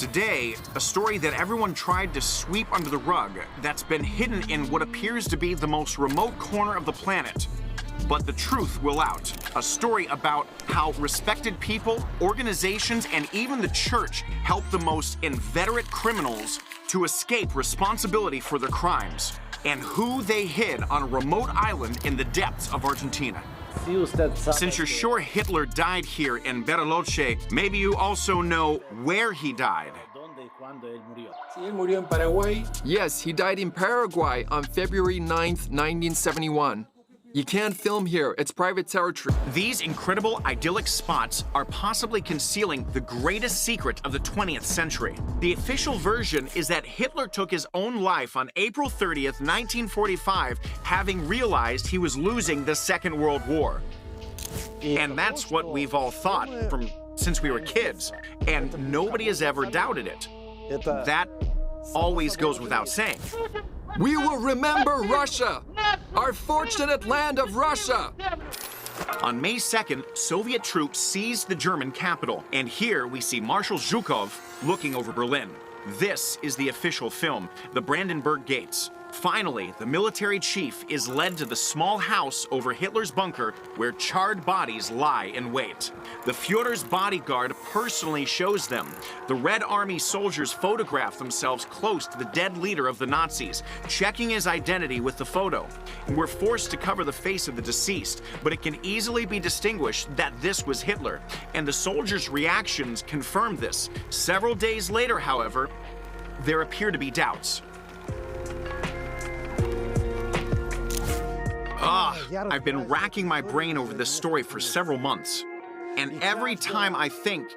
Today, a story that everyone tried to sweep under the rug that's been hidden in what appears to be the most remote corner of the planet. But the truth will out. A story about how respected people, organizations, and even the church help the most inveterate criminals to escape responsibility for their crimes, and who they hid on a remote island in the depths of Argentina. Since you're sure Hitler died here in Bariloche, maybe you also know where he died. Yes, he died in Paraguay on February 9th, 1971. You can't film here, it's private territory. These incredible idyllic spots are possibly concealing the greatest secret of the 20th century. The official version is that Hitler took his own life on April 30th, 1945, having realized he was losing the Second World War. And that's what we've all thought since we were kids, and nobody has ever doubted it. That always goes without saying. We will remember Russia, our fortunate land of Russia. On May 2nd, Soviet troops seized the German capital, and here we see Marshal Zhukov looking over Berlin. This is the official film, the Brandenburg Gates. Finally, the military chief is led to the small house over Hitler's bunker where charred bodies lie in wait. The Führer's bodyguard personally shows them. The Red Army soldiers photograph themselves close to the dead leader of the Nazis, checking his identity with the photo. We're forced to cover the face of the deceased, but it can easily be distinguished that this was Hitler, and the soldiers' reactions confirm this. Several days later, however, there appear to be doubts. I've been racking my brain over this story for several months. And every time I think,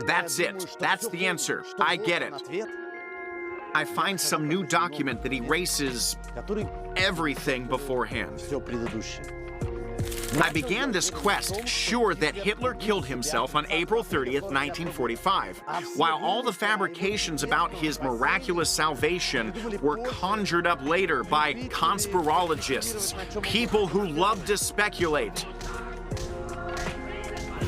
that's it, that's the answer, I get it, I find some new document that erases everything beforehand. I began this quest sure that Hitler killed himself on April 30th, 1945, while all the fabrications about his miraculous salvation were conjured up later by conspirologists, people who love to speculate.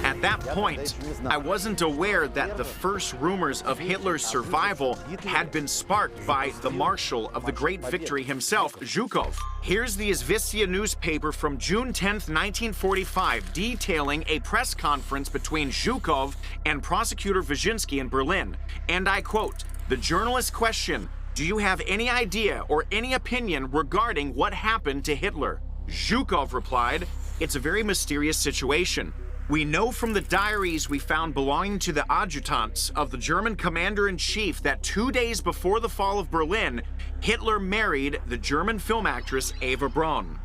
At that point, I wasn't aware that the first rumors of Hitler's survival had been sparked by the marshal of the Great Victory himself, Zhukov. Here's the Izvestia newspaper from June 10th, 1945, detailing a press conference between Zhukov and prosecutor Wyszynski in Berlin. And I quote, "The journalist question, do you have any idea or any opinion regarding what happened to Hitler?" Zhukov replied, "It's a very mysterious situation. We know from the diaries we found belonging to the adjutants of the German commander-in-chief that 2 days before the fall of Berlin, Hitler married the German film actress Eva Braun.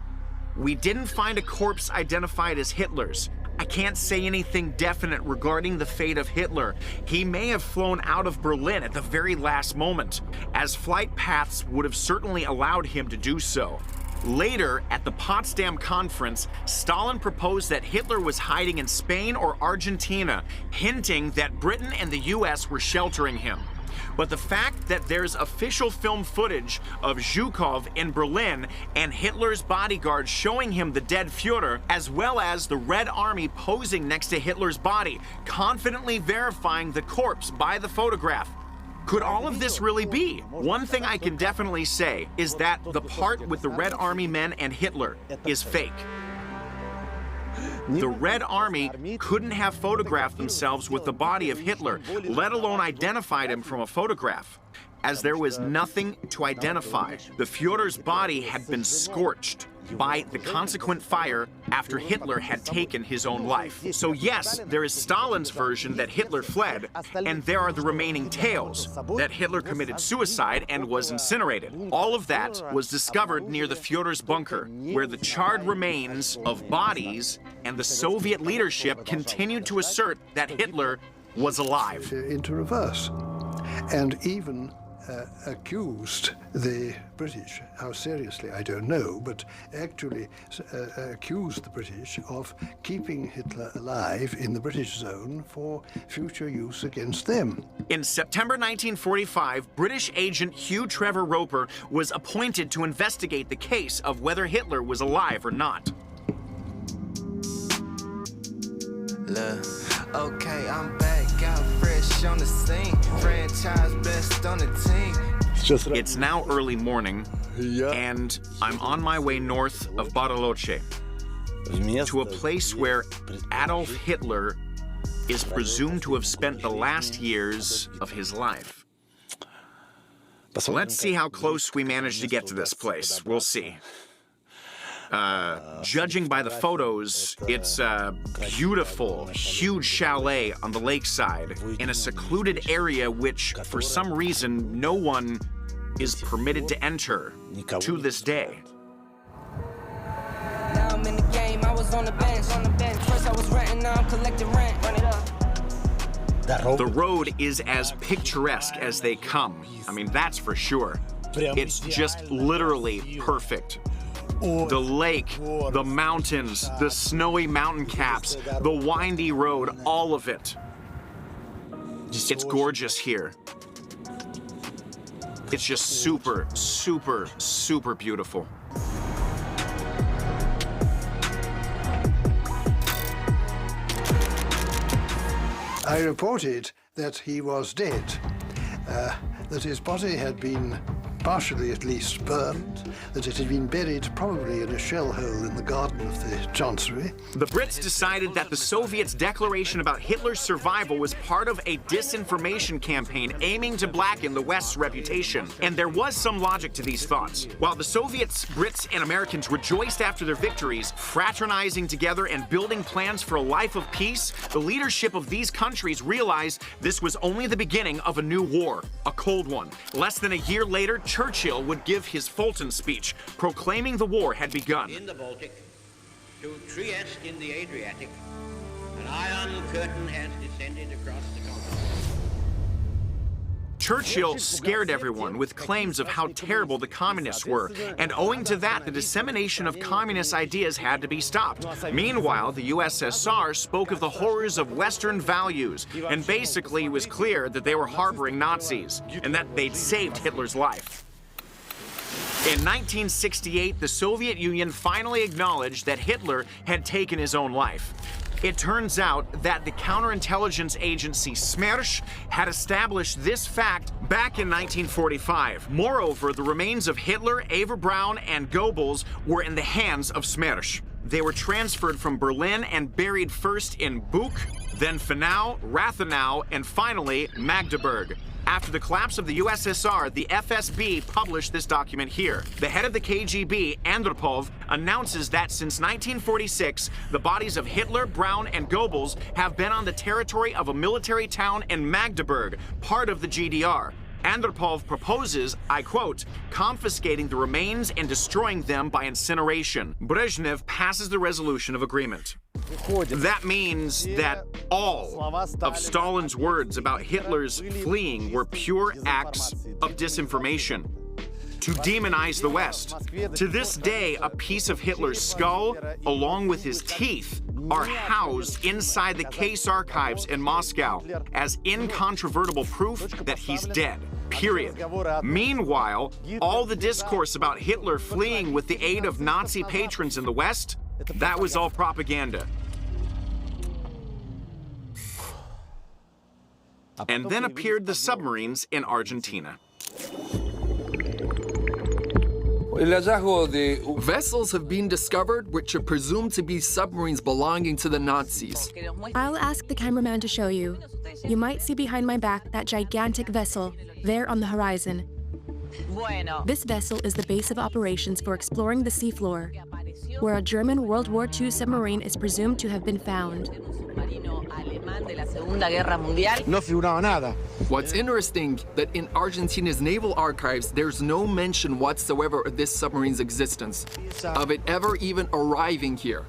We didn't find a corpse identified as Hitler's. I can't say anything definite regarding the fate of Hitler. He may have flown out of Berlin at the very last moment, as flight paths would have certainly allowed him to do so." Later, at the Potsdam Conference, Stalin proposed that Hitler was hiding in Spain or Argentina, hinting that Britain and the US were sheltering him. But the fact that there's official film footage of Zhukov in Berlin and Hitler's bodyguard showing him the dead Führer, as well as the Red Army posing next to Hitler's body, confidently verifying the corpse by the photograph. Could all of this really be? One thing I can definitely say is that the part with the Red Army men and Hitler is fake. The Red Army couldn't have photographed themselves with the body of Hitler, let alone identified him from a photograph, as there was nothing to identify. The Führer's body had been scorched by the consequent fire after Hitler had taken his own life. So yes, there is Stalin's version that Hitler fled, and there are the remaining tales that Hitler committed suicide and was incinerated. All of that was discovered near the Führer's bunker, where the charred remains of bodies and the Soviet leadership continued to assert that Hitler was alive. Into reverse, and even accused the British, how seriously I don't know, but actually accused the British of keeping Hitler alive in the British zone for future use against them. In September 1945, British agent Hugh Trevor Roper was appointed to investigate the case of whether Hitler was alive or not. Okay, I'm back, got fresh on the scene. Franchise best on the team. It's now early morning, and I'm on my way north of Bariloche to a place where Adolf Hitler is presumed to have spent the last years of his life. Let's see how close we manage to get to this place. We'll see. Judging by the photos, it's a beautiful, huge chalet on the lakeside in a secluded area which, for some reason, no one is permitted to enter to this day. Now I'm in the game, I was on the bench. First I was renting, now I'm collecting rent. Run it up. The road is as picturesque as they come. I mean, that's for sure. It's just literally perfect. The lake, the mountains, the snowy mountain caps, the windy road, all of it. It's gorgeous here. It's just super, super, super beautiful. I reported that he was dead, that his body had been partially at least burned, that it had been buried probably in a shell hole in the garden of the Chancery. The Brits decided that the Soviets' declaration about Hitler's survival was part of a disinformation campaign aiming to blacken the West's reputation. And there was some logic to these thoughts. While the Soviets, Brits, and Americans rejoiced after their victories, fraternizing together and building plans for a life of peace, the leadership of these countries realized this was only the beginning of a new war, a cold one. Less than a year later, Churchill would give his Fulton speech, proclaiming the war had begun. In the Baltic, to Trieste in the Adriatic, an iron curtain has descended across the continent. Churchill scared everyone with claims of how terrible the communists were, and owing to that, the dissemination of communist ideas had to be stopped. Meanwhile, the USSR spoke of the horrors of Western values, and basically it was clear that they were harboring Nazis, and that they'd saved Hitler's life. In 1968, the Soviet Union finally acknowledged that Hitler had taken his own life. It turns out that the counterintelligence agency Smersh had established this fact back in 1945. Moreover, the remains of Hitler, Eva Braun, and Goebbels were in the hands of Smersh. They were transferred from Berlin and buried first in Buch, then Fernau, Rathenau, and finally Magdeburg. After the collapse of the USSR, the FSB published this document here. The head of the KGB, Andropov, announces that since 1946, the bodies of Hitler, Braun, and Goebbels have been on the territory of a military town in Magdeburg, part of the GDR. Andropov proposes, I quote, confiscating the remains and destroying them by incineration. Brezhnev passes the resolution of agreement. That means that all of Stalin's words about Hitler's fleeing were pure acts of disinformation to demonize the West. To this day, a piece of Hitler's skull, along with his teeth, are housed inside the case archives in Moscow as incontrovertible proof that he's dead. Period. Meanwhile, all the discourse about Hitler fleeing with the aid of Nazi patrons in the West, that was all propaganda. And then appeared the submarines in Argentina. Vessels have been discovered which are presumed to be submarines belonging to the Nazis. I'll ask the cameraman to show you. You might see behind my back that gigantic vessel, there on the horizon. This vessel is the base of operations for exploring the seafloor, where a German World War II submarine is presumed to have been found. What's interesting, that in Argentina's naval archives, there's no mention whatsoever of this submarine's existence, of it ever even arriving here.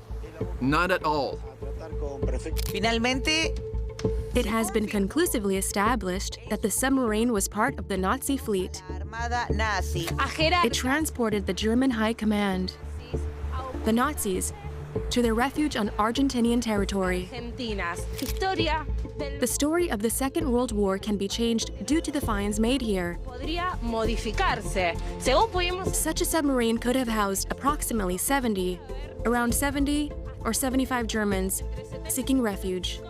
Not at all. It has been conclusively established that the submarine was part of the Nazi fleet. It transported the German High Command, the Nazis, to their refuge on Argentinian territory. The story of the Second World War can be changed due to the finds made here. Such a submarine could have housed approximately around 70 or 75 Germans seeking refuge.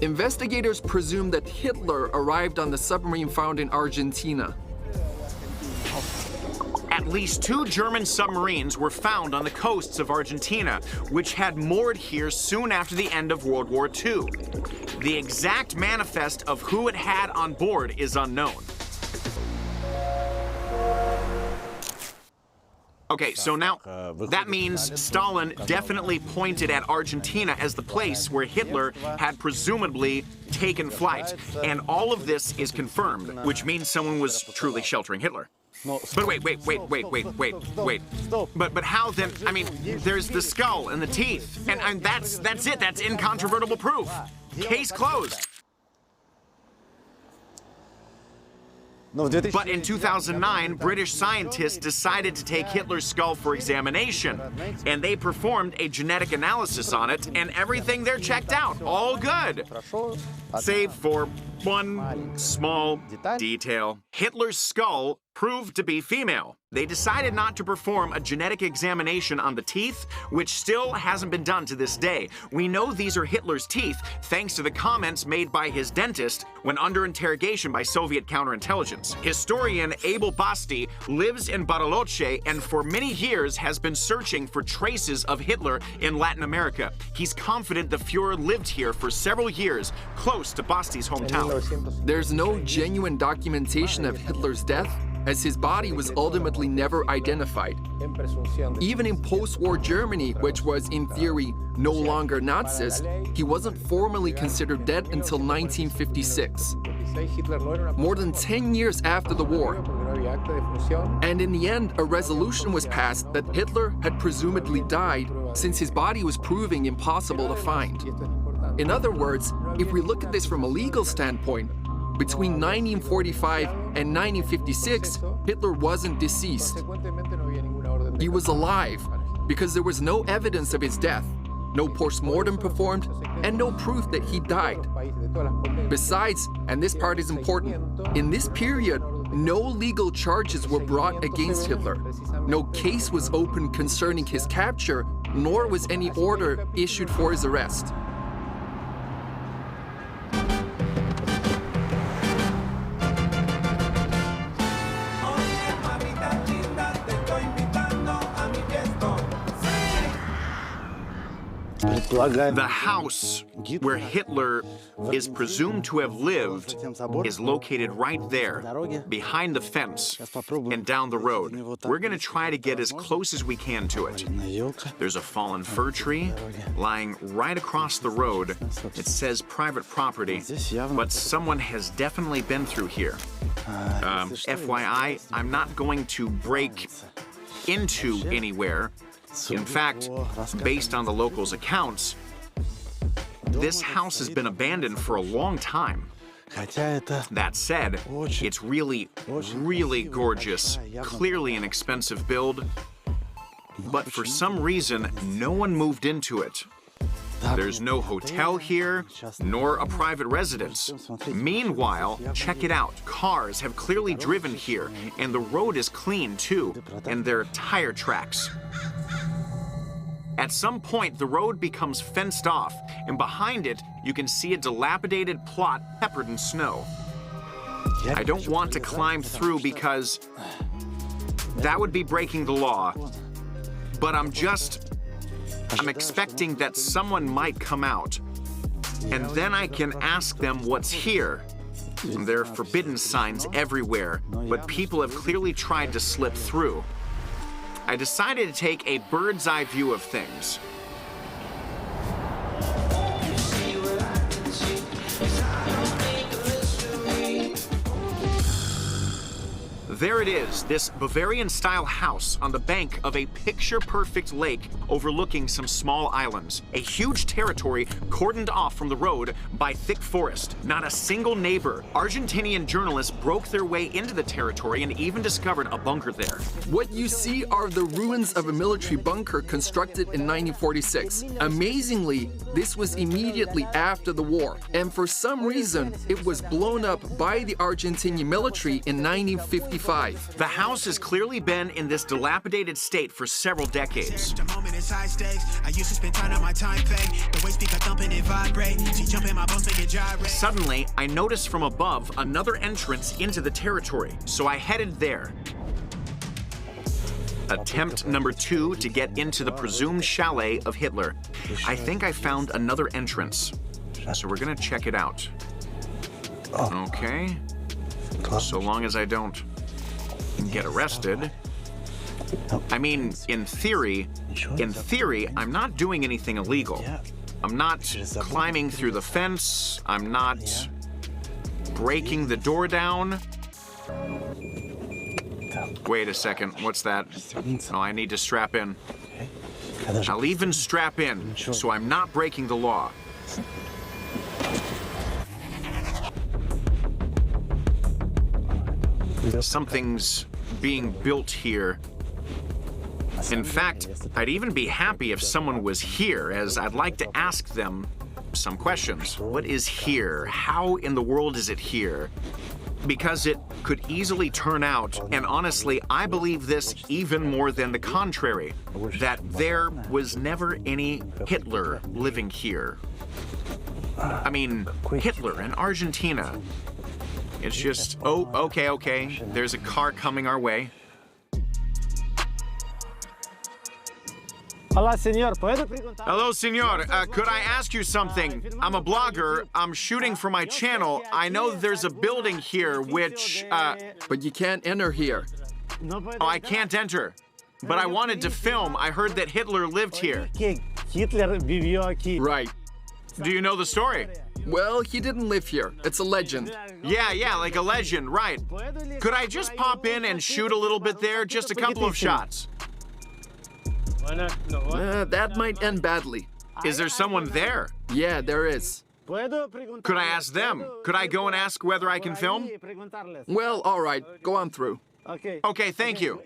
Investigators presume that Hitler arrived on the submarine found in Argentina. At least 2 German submarines were found on the coasts of Argentina, which had moored here soon after the end of World War II. The exact manifest of who it had on board is unknown. Okay, so now that means Stalin definitely pointed at Argentina as the place where Hitler had presumably taken flight. And all of this is confirmed, which means someone was truly sheltering Hitler. But wait. But how then? I mean, there's the skull and the teeth, and that's it. That's incontrovertible proof. Case closed. But in 2009, British scientists decided to take Hitler's skull for examination, and they performed a genetic analysis on it, and everything there checked out. All good. Save for one small detail. Hitler's skull proved to be female. They decided not to perform a genetic examination on the teeth, which still hasn't been done to this day. We know these are Hitler's teeth thanks to the comments made by his dentist when under interrogation by Soviet counterintelligence. Historian Abel Basti lives in Bariloche and for many years has been searching for traces of Hitler in Latin America. He's confident the Fuhrer lived here for several years, close to Basti's hometown. There's no genuine documentation of Hitler's death, as his body was ultimately never identified. Even in post-war Germany, which was in theory no longer Nazis, he wasn't formally considered dead until 1956. More than 10 years after the war. And in the end, a resolution was passed that Hitler had presumably died since his body was proving impossible to find. In other words, if we look at this from a legal standpoint, between 1945 and 1956, Hitler wasn't deceased. He was alive because there was no evidence of his death, no post-mortem performed, and no proof that he died. Besides, and this part is important, in this period, no legal charges were brought against Hitler. No case was opened concerning his capture, nor was any order issued for his arrest. The house where Hitler is presumed to have lived is located right there, behind the fence and down the road. We're going to try to get as close as we can to it. There's a fallen fir tree lying right across the road. It says private property, but someone has definitely been through here. FYI, I'm not going to break into anywhere. In fact, based on the locals' accounts, this house has been abandoned for a long time. That said, it's really, really gorgeous, clearly an expensive build, but for some reason, no one moved into it. There's no hotel here, nor a private residence. Meanwhile, check it out. Cars have clearly driven here, and the road is clean too, and there are tire tracks. At some point, the road becomes fenced off, and behind it, you can see a dilapidated plot peppered in snow. I don't want to climb through because that would be breaking the law, but I'm expecting that someone might come out, and then I can ask them what's here. There are forbidden signs everywhere, but people have clearly tried to slip through. I decided to take a bird's eye view of things. There it is, this Bavarian-style house on the bank of a picture-perfect lake overlooking some small islands. A huge territory cordoned off from the road by thick forest. Not a single neighbor. Argentinian journalists broke their way into the territory and even discovered a bunker there. What you see are the ruins of a military bunker constructed in 1946. Amazingly, this was immediately after the war, and for some reason, it was blown up by the Argentinian military in 1954. 1945. The house has clearly been in this dilapidated state for several decades. Suddenly, I noticed from above another entrance into the territory, so I headed there. Attempt number 2 to get into the presumed chalet of Hitler. I think I found another entrance, so we're gonna check it out. Okay, so long as I don't get arrested. I mean, in theory, I'm not doing anything illegal. I'm not climbing through the fence. I'm not breaking the door down. Wait a second, what's that? Oh, I need to strap in. I'll even strap in, so I'm not breaking the law. Something's being built here. In fact, I'd even be happy if someone was here, as I'd like to ask them some questions. What is here? How in the world is it here? Because it could easily turn out, and honestly, I believe this even more than the contrary, that there was never any Hitler living here. I mean, Hitler in Argentina. It's just, oh, okay, there's a car coming our way. Hello, senor. Could I ask you something? I'm a blogger. I'm shooting for my channel. I know there's a building here which, But you can't enter here. Oh, I can't enter. But I wanted to film. I heard that Hitler lived here. Right. Do you know the story? Well, he didn't live here. It's a legend. Yeah, like a legend, right. Could I just pop in and shoot a little bit there? Just a couple of shots. That might end badly. Is there someone there? Yeah, there is. Could I ask them? Could I go and ask whether I can film? Well, all right. Go on through. Okay, thank you.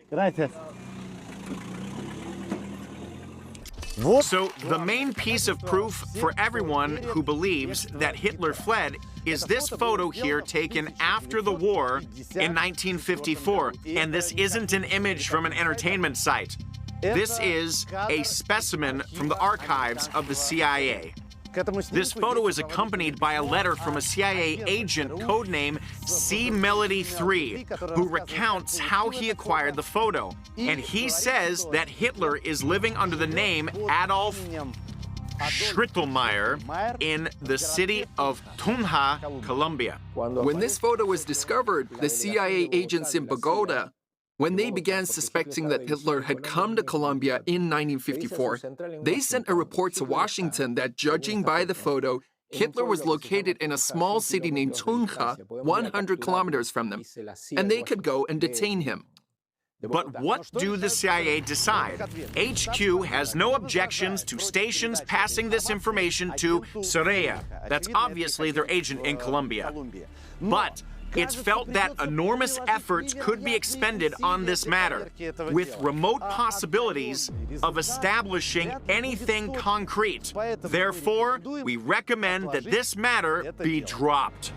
So the main piece of proof for everyone who believes that Hitler fled is this photo here taken after the war in 1954. And this isn't an image from an entertainment site. This is a specimen from the archives of the CIA. This photo is accompanied by a letter from a CIA agent codenamed C-Melody-3, who recounts how he acquired the photo. And he says that Hitler is living under the name Adolf Hitler in the city of Tunja, Colombia. When this photo was discovered, the CIA agents in Bogota, when they began suspecting that Hitler had come to Colombia in 1954, they sent a report to Washington that, judging by the photo, Hitler was located in a small city named Tunja, 100 kilometers from them, and they could go and detain him. But what do the CIA decide? HQ has no objections to stations passing this information to Soraya. That's obviously their agent in Colombia. But it's felt that enormous efforts could be expended on this matter, with remote possibilities of establishing anything concrete. Therefore, we recommend that this matter be dropped.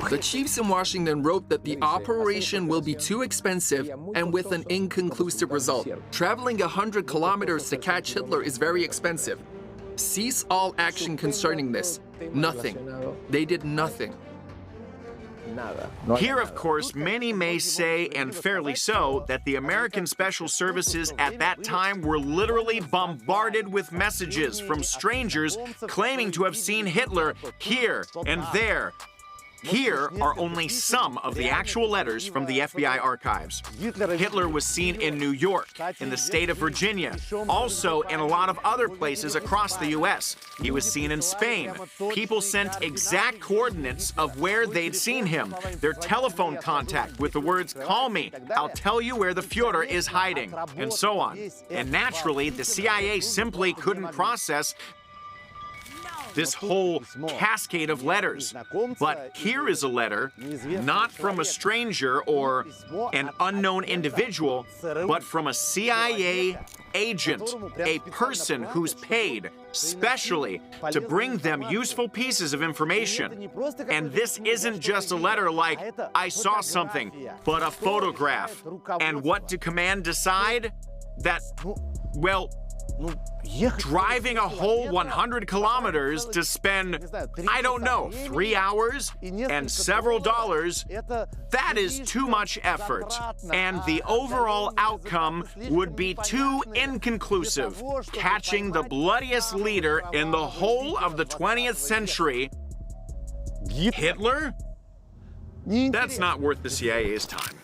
The chiefs in Washington wrote that the operation will be too expensive and with an inconclusive result. Traveling 100 kilometers to catch Hitler is very expensive. Cease all action concerning this. Nothing. They did nothing. Here, of course, many may say, and fairly so, that the American Special Services at that time were literally bombarded with messages from strangers claiming to have seen Hitler here and there. Here are only some of the actual letters from the FBI archives. Hitler was seen in New York, in the state of Virginia, also in a lot of other places across the U.S. He was seen in Spain. People sent exact coordinates of where they'd seen him, their telephone contact with the words, "Call me, I'll tell you where the Führer is hiding," and so on. And naturally, the CIA simply couldn't process this whole cascade of letters. But here is a letter, not from a stranger or an unknown individual, but from a CIA agent, a person who's paid specially to bring them useful pieces of information. And this isn't just a letter like, I saw something, but a photograph. And what did command decide? That, well, driving a whole 100 kilometers to spend, I don't know, 3 hours and several dollars, that is too much effort. And the overall outcome would be too inconclusive. Catching the bloodiest leader in the whole of the 20th century, Hitler? That's not worth the CIA's time.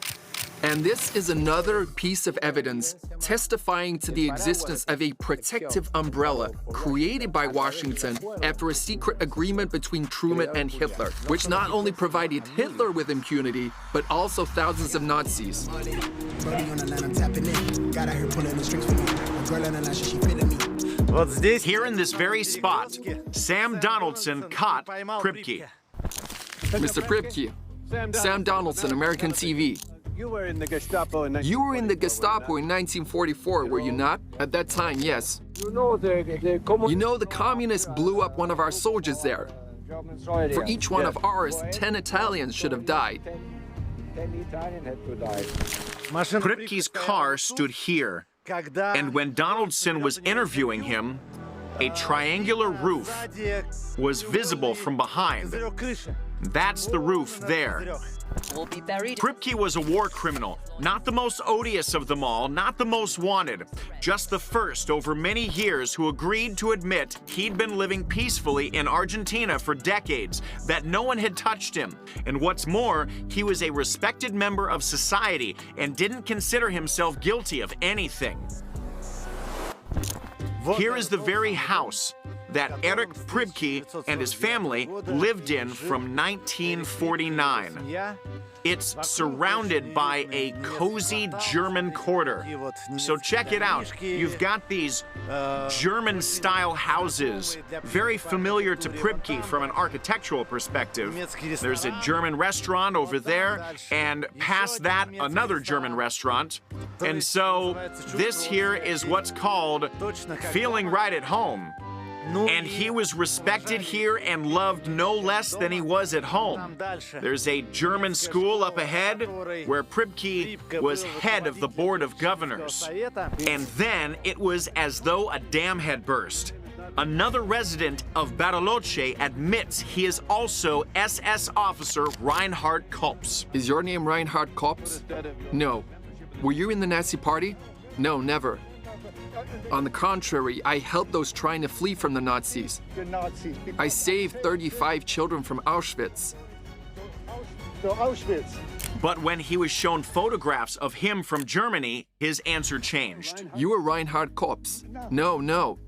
And this is another piece of evidence testifying to the existence of a protective umbrella created by Washington after a secret agreement between Truman and Hitler, which not only provided Hitler with impunity, but also thousands of Nazis. Here in this very spot, Sam Donaldson caught Pripke. Mr. Pripke, Sam Donaldson, American TV. You were in the Gestapo in 1944, were you not? At that time, yes. You know the communists blew up one of our soldiers there. For each one of ours, 10 Italians should have died. 10 Italians had to die. Pripke's car stood here, and when Donaldson was interviewing him, a triangular roof was visible from behind. That's the roof there. Pripke was a war criminal, not the most odious of them all, not the most wanted, just the first over many years who agreed to admit he'd been living peacefully in Argentina for decades, that no one had touched him. And what's more, he was a respected member of society and didn't consider himself guilty of anything. Here is the very house that Erich Pripke and his family lived in from 1949. It's surrounded by a cozy German quarter. So check it out. You've got these German-style houses, very familiar to Pripke from an architectural perspective. There's a German restaurant over there, and past that, another German restaurant. And so this here is what's called feeling right at home. And he was respected here and loved no less than he was at home. There's a German school up ahead where Pripke was head of the board of governors. And then it was as though a dam had burst. Another resident of Bariloche admits he is also SS officer Reinhard Kops. Is your name Reinhard Kops? No. Were you in the Nazi Party? No, never. On the contrary, I helped those trying to flee from the Nazis. I saved 35 children from Auschwitz. But when he was shown photographs of him from Germany, his answer changed. You were Reinhard Kops. No. No?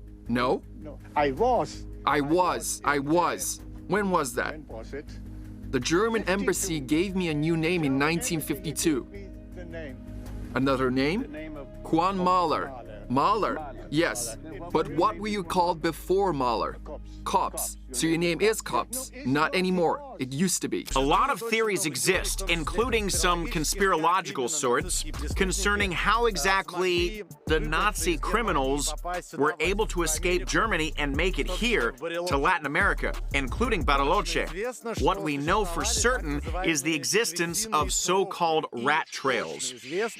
I was. When was that? The German embassy gave me a new name in 1952. Another name? Juan Mahler. Mahler, yes. But what were you called before Mahler? Kops. So your name is Kops. Not anymore. It used to be. A lot of theories exist, including some conspirological sorts, concerning how exactly the Nazi criminals were able to escape Germany and make it here to Latin America, including Bariloche. What we know for certain is the existence of so-called rat trails.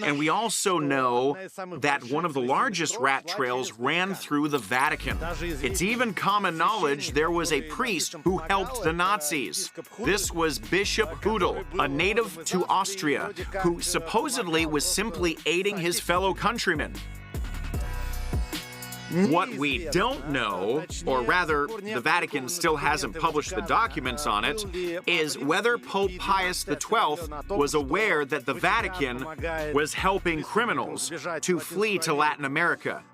And we also know that one of the largest rat trails ran through the Vatican. It's even common knowledge there was a priest who helped the Nazis. This was Bishop Hudel, a native to Austria, who supposedly was simply aiding his fellow countrymen. What we don't know, or rather, the Vatican still hasn't published the documents on it, is whether Pope Pius XII was aware that the Vatican was helping criminals to flee to Latin America.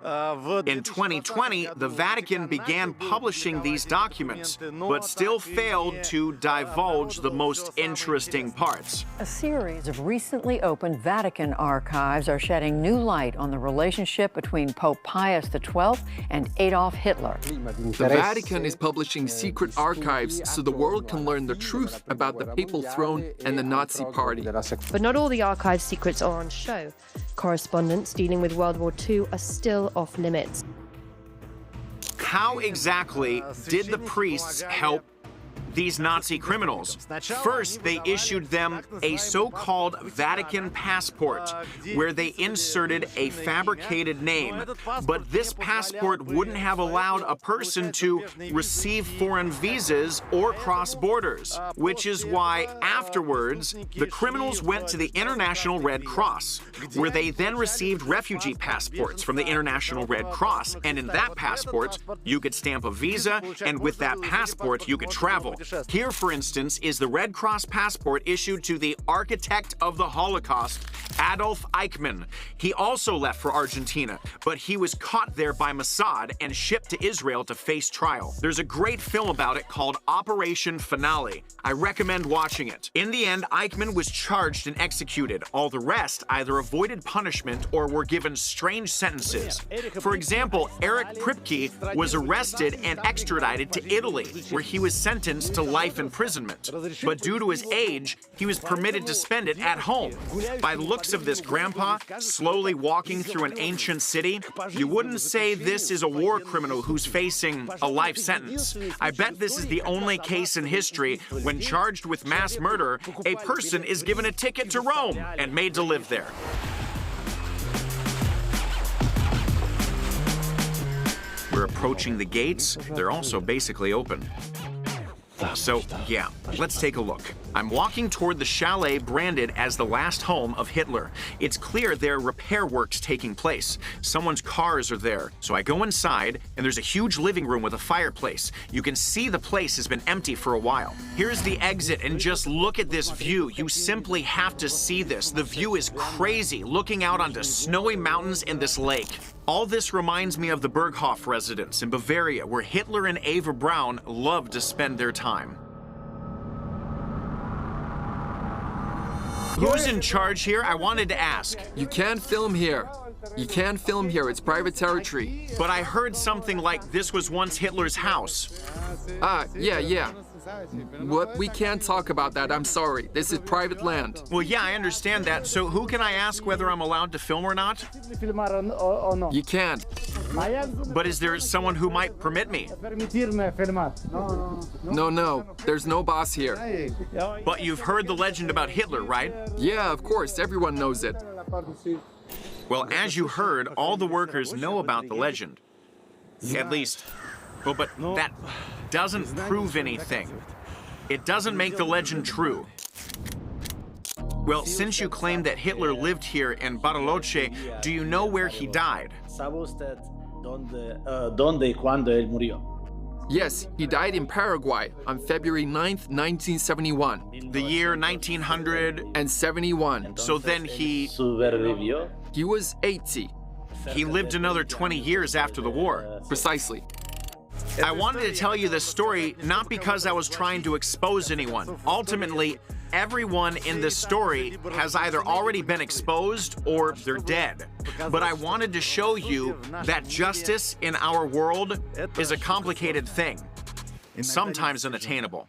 In 2020, the Vatican began publishing these documents, but still failed to divulge the most interesting parts. A series of recently opened Vatican archives are shedding new light on the relationship between Pope Pius XII himself and Adolf Hitler. The Vatican is publishing secret archives so the world can learn the truth about the papal throne and the Nazi Party. But not all the archive secrets are on show. Correspondence dealing with World War II are still off limits. How exactly did the priests help these Nazi criminals? First, they issued them a so-called Vatican passport, where they inserted a fabricated name. But this passport wouldn't have allowed a person to receive foreign visas or cross borders, which is why afterwards, the criminals went to the International Red Cross, where they then received refugee passports from the International Red Cross. And in that passport, you could stamp a visa, and with that passport, you could travel. Here, for instance, is the Red Cross passport issued to the architect of the Holocaust, Adolf Eichmann. He also left for Argentina, but he was caught there by Mossad and shipped to Israel to face trial. There's a great film about it called Operation Finale. I recommend watching it. In the end, Eichmann was charged and executed. All the rest either avoided punishment or were given strange sentences. For example, Eric Pripke was arrested and extradited to Italy, where he was sentenced to life imprisonment. But due to his age, he was permitted to spend it at home. By the looks of this grandpa, slowly walking through an ancient city, you wouldn't say this is a war criminal who's facing a life sentence. I bet this is the only case in history when charged with mass murder, a person is given a ticket to Rome and made to live there. We're approaching the gates. They're also basically open. So, yeah, let's take a look. I'm walking toward the chalet branded as the last home of Hitler. It's clear there are repair works taking place. Someone's cars are there. So I go inside, and there's a huge living room with a fireplace. You can see the place has been empty for a while. Here's the exit, and just look at this view. You simply have to see this. The view is crazy, looking out onto snowy mountains and this lake. All this reminds me of the Berghof residence in Bavaria, where Hitler and Eva Braun loved to spend their time. Who's in charge here? I wanted to ask. You can't film here. You can't film here. It's private territory. But I heard something like this was once Hitler's house. Yeah. What? We can't talk about that. I'm sorry. This is private land. Well, yeah, I understand that. So who can I ask whether I'm allowed to film or not? You can't. But is there someone who might permit me? No. There's no boss here. But you've heard the legend about Hitler, right? Yeah, of course. Everyone knows it. Well, as you heard, all the workers know about the legend. At least, well, but that doesn't prove anything. It doesn't make the legend true. Well, since you claim that Hitler lived here in Bariloche, do you know where he died? Yes, he died in Paraguay on February 9th, 1971. The year 1971. So then he was 80. He lived another 20 years after the war. Precisely. I wanted to tell you this story not because I was trying to expose anyone. Ultimately, everyone in this story has either already been exposed or they're dead. But I wanted to show you that justice in our world is a complicated thing, and sometimes unattainable.